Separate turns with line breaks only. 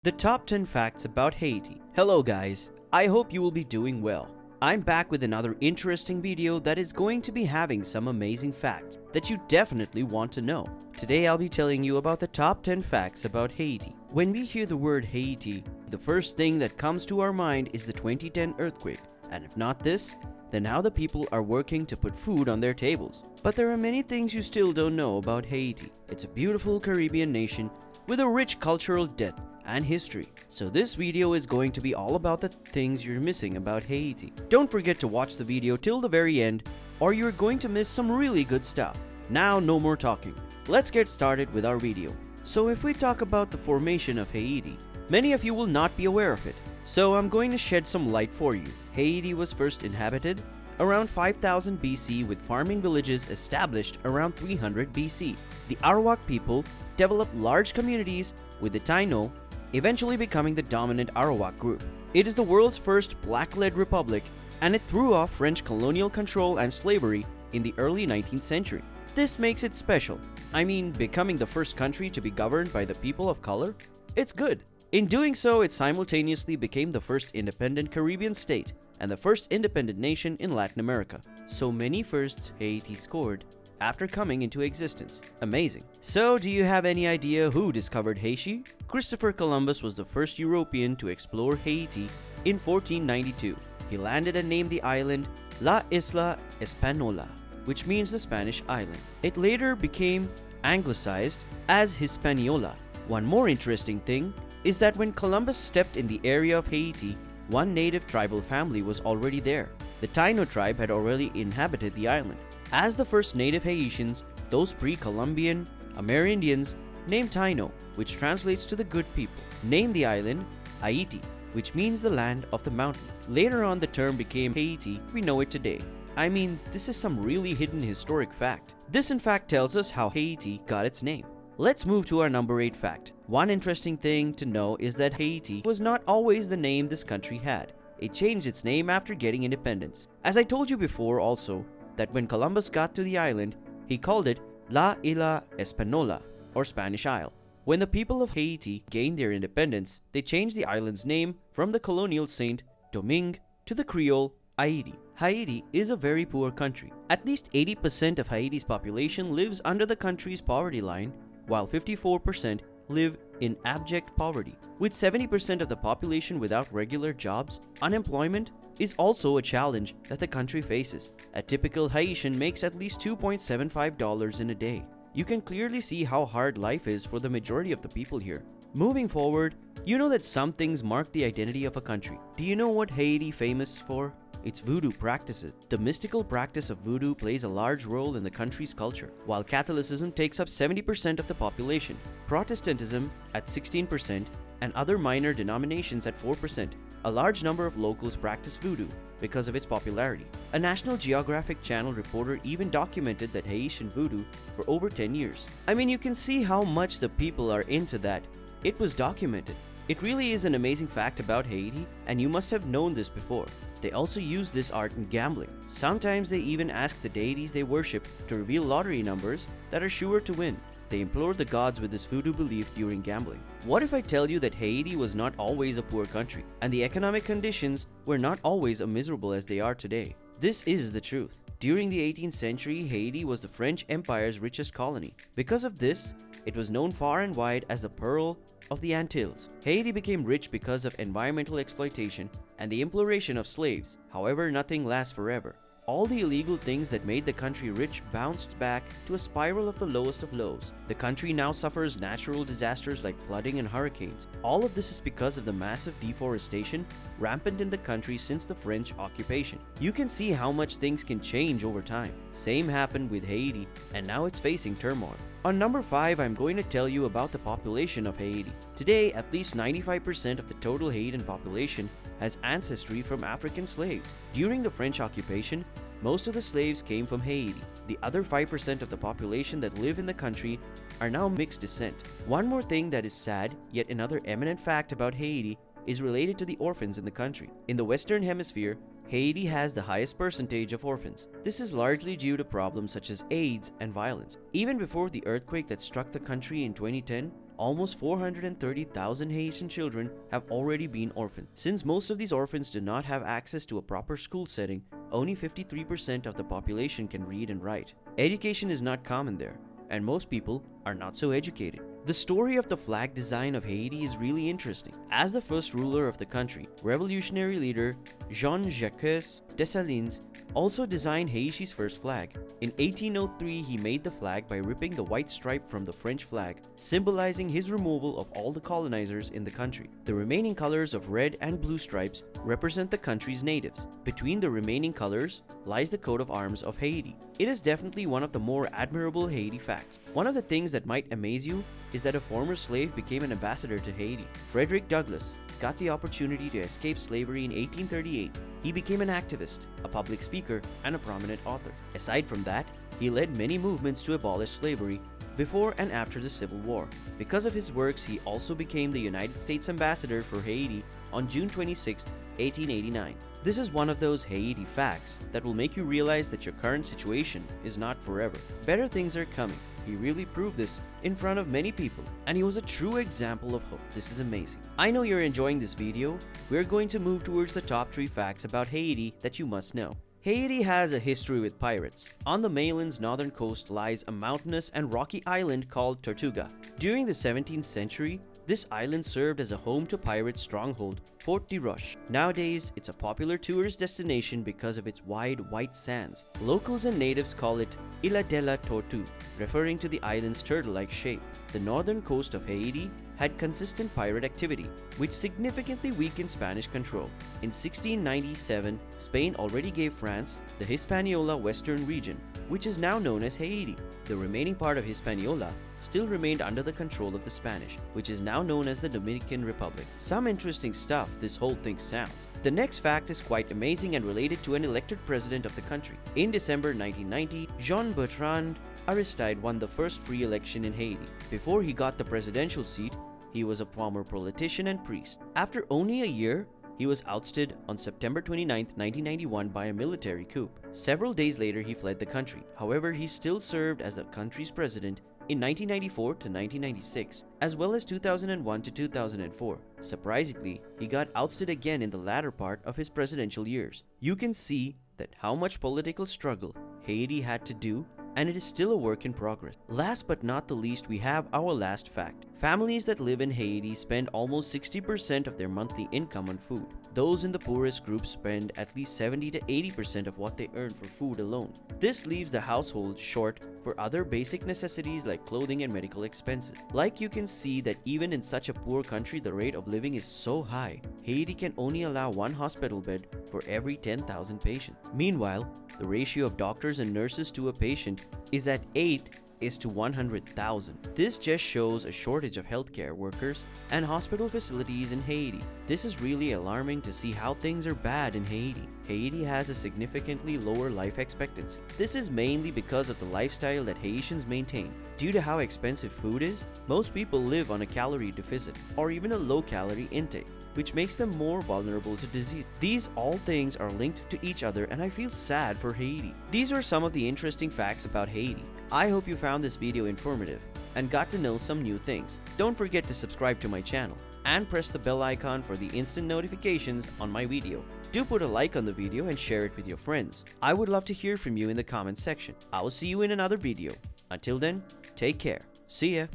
The top 10 facts about Haiti. Hello guys, I hope you will be doing well. I'm back with another interesting video that is going to be having some amazing facts that you definitely want to know. Today I'll be telling you about the top 10 facts about Haiti. When we hear the word Haiti, the first thing that comes to our mind is the 2010 earthquake. And if not this, then how the people are working to put food on their tables. But there are many things you still don't know about Haiti. It's a beautiful Caribbean nation with a rich cultural depth and history. So this video is going to be all about the things you're missing about Haiti. Don't forget to watch the video till the very end or you're going to miss some really good stuff. Now no more talking. Let's get started with our video. So if we talk about the formation of Haiti, many of you will not be aware of it. So I'm going to shed some light for you. Haiti was first inhabited around 5000 BC with farming villages established around 300 BC. The Arawak people developed large communities with the Taino eventually becoming the dominant Arawak group. It is the world's first black-led republic and it threw off French colonial control and slavery in the early 19th century. This makes it special. I mean, becoming the first country to be governed by the people of color? It's good. In doing so, it simultaneously became the first independent Caribbean state and the first independent nation in Latin America. So many firsts Haiti scored after coming into existence. Amazing. So do you have any idea who discovered Haiti? Christopher Columbus was the first European to explore Haiti in 1492. He landed and named the island La Isla Española, which means the Spanish island. It later became anglicized as Hispaniola. One more interesting thing is that when Columbus stepped in the area of Haiti, one native tribal family was already there. The Taino tribe had already inhabited the island. As the first native Haitians, those pre-Columbian Amerindians named Taino, which translates to the good people, named the island Haiti, which means the land of the mountain. Later on, the term became Haiti we know it today. I mean, this is some really hidden historic fact. This in fact tells us how Haiti got its name. Let's move to our number 8 fact. One interesting thing to know is that Haiti was not always the name this country had. It changed its name after getting independence. As I told you before also, that when Columbus got to the island, he called it La Isla Española, or Spanish Isle. When the people of Haiti gained their independence, they changed the island's name from the colonial Saint Domingue to the Creole Haiti. Haiti is a very poor country. At least 80% of Haiti's population lives under the country's poverty line, while 54% live in abject poverty. With 70% of the population without regular jobs, unemployment is also a challenge that the country faces. A typical Haitian makes at least $2.75 in a day. You can clearly see how hard life is for the majority of the people here. Moving forward, you know that some things mark the identity of a country. Do you know what Haiti is famous for? Its voodoo practices. The mystical practice of voodoo plays a large role in the country's culture, while Catholicism takes up 70% of the population, Protestantism at 16%, and other minor denominations at 4%. A large number of locals practice voodoo because of its popularity. A National Geographic Channel reporter even documented that Haitian voodoo for over 10 years. I mean, you can see how much the people are into that. It was documented. It really is an amazing fact about Haiti, and you must have known this before. They also use this art in gambling. Sometimes they even ask the deities they worship to reveal lottery numbers that are sure to win. They implore the gods with this voodoo belief during gambling. What if I tell you that Haiti was not always a poor country, and the economic conditions were not always as miserable as they are today? This is the truth. During the 18th century, Haiti was the French Empire's richest colony. Because of this, it was known far and wide as the Pearl of the Antilles. Haiti became rich because of environmental exploitation and the imploration of slaves. However, nothing lasts forever. All the illegal things that made the country rich bounced back to a spiral of the lowest of lows. The country now suffers natural disasters like flooding and hurricanes. All of this is because of the massive deforestation rampant in the country since the French occupation. You can see how much things can change over time. Same happened with Haiti, and now it's facing turmoil. On number 5, I'm going to tell you about the population of Haiti. Today, at least 95% of the total Haitian population has ancestry from African slaves. During the French occupation, most of the slaves came from Haiti. The other 5% of the population that live in the country are now mixed descent. One more thing that is sad, yet another eminent fact about Haiti is related to the orphans in the country. In the Western Hemisphere, Haiti has the highest percentage of orphans. This is largely due to problems such as AIDS and violence. Even before the earthquake that struck the country in 2010, almost 430,000 Haitian children have already been orphaned. Since most of these orphans do not have access to a proper school setting, only 53% of the population can read and write. Education is not common there, and most people are not so educated. The story of the flag design of Haiti is really interesting. As the first ruler of the country, revolutionary leader Jean-Jacques Dessalines also designed Haiti's first flag. In 1803, he made the flag by ripping the white stripe from the French flag, symbolizing his removal of all the colonizers in the country. The remaining colors of red and blue stripes represent the country's natives. Between the remaining colors lies the coat of arms of Haiti. It is definitely one of the more admirable Haiti facts. One of the things that might amaze you is that a former slave became an ambassador to Haiti. Frederick Douglass got the opportunity to escape slavery in 1838. He became an activist, a public speaker, and a prominent author. Aside from that, he led many movements to abolish slavery before and after the Civil War. Because of his works, he also became the United States ambassador for Haiti on June 26, 1889. This is one of those Haiti facts that will make you realize that your current situation is not forever. Better things are coming. He really proved this in front of many people, and he was a true example of hope. This is amazing. I know you're enjoying this video. We're going to move towards the top 3 facts about Haiti that you must know. Haiti has a history with pirates. On the mainland's northern coast lies a mountainous and rocky island called Tortuga. During the 17th century, this island served as a home to pirate stronghold Fort de Roche. Nowadays, it's a popular tourist destination because of its wide white sands. Locals and natives call it Isla de la Tortue, referring to the island's turtle-like shape. The northern coast of Haiti had consistent pirate activity, which significantly weakened Spanish control. In 1697, Spain already gave France the Hispaniola Western region, which is now known as Haiti. The remaining part of Hispaniola still remained under the control of the Spanish, which is now known as the Dominican Republic. Some interesting stuff this whole thing sounds. The next fact is quite amazing and related to an elected president of the country. In December 1990, Jean-Bertrand Aristide won the first free election in Haiti. Before he got the presidential seat, he was a former politician and priest. After only a year, he was ousted on September 29, 1991 by a military coup. Several days later, he fled the country. However, he still served as the country's president in 1994 to 1996, as well as 2001 to 2004. Surprisingly, he got ousted again in the latter part of his presidential years. You can see that how much political struggle Haiti had to do, and it is still a work in progress. Last but not the least, we have our last fact. Families that live in Haiti spend almost 60% of their monthly income on food. Those in the poorest group spend at least 70 to 80% of what they earn for food alone. This leaves the household short for other basic necessities like clothing and medical expenses. Like you can see that even in such a poor country, the rate of living is so high. Haiti can only allow 1 hospital bed for every 10,000 patients. Meanwhile, the ratio of doctors and nurses to a patient is at 8:100,000. This just shows a shortage of healthcare workers and hospital facilities in Haiti. This is really alarming to see how things are bad in Haiti. Haiti has a significantly lower life expectancy. This is mainly because of the lifestyle that Haitians maintain. Due to how expensive food is, most people live on a calorie deficit or even a low-calorie intake, which makes them more vulnerable to disease. These all things are linked to each other, and I feel sad for Haiti. These are some of the interesting facts about Haiti. I hope you found this video informative and got to know some new things. Don't forget to subscribe to my channel and press the bell icon for the instant notifications on my video. Do put a like on the video and share it with your friends. I would love to hear from you in the comments section. I will see you in another video. Until then, take care. See ya.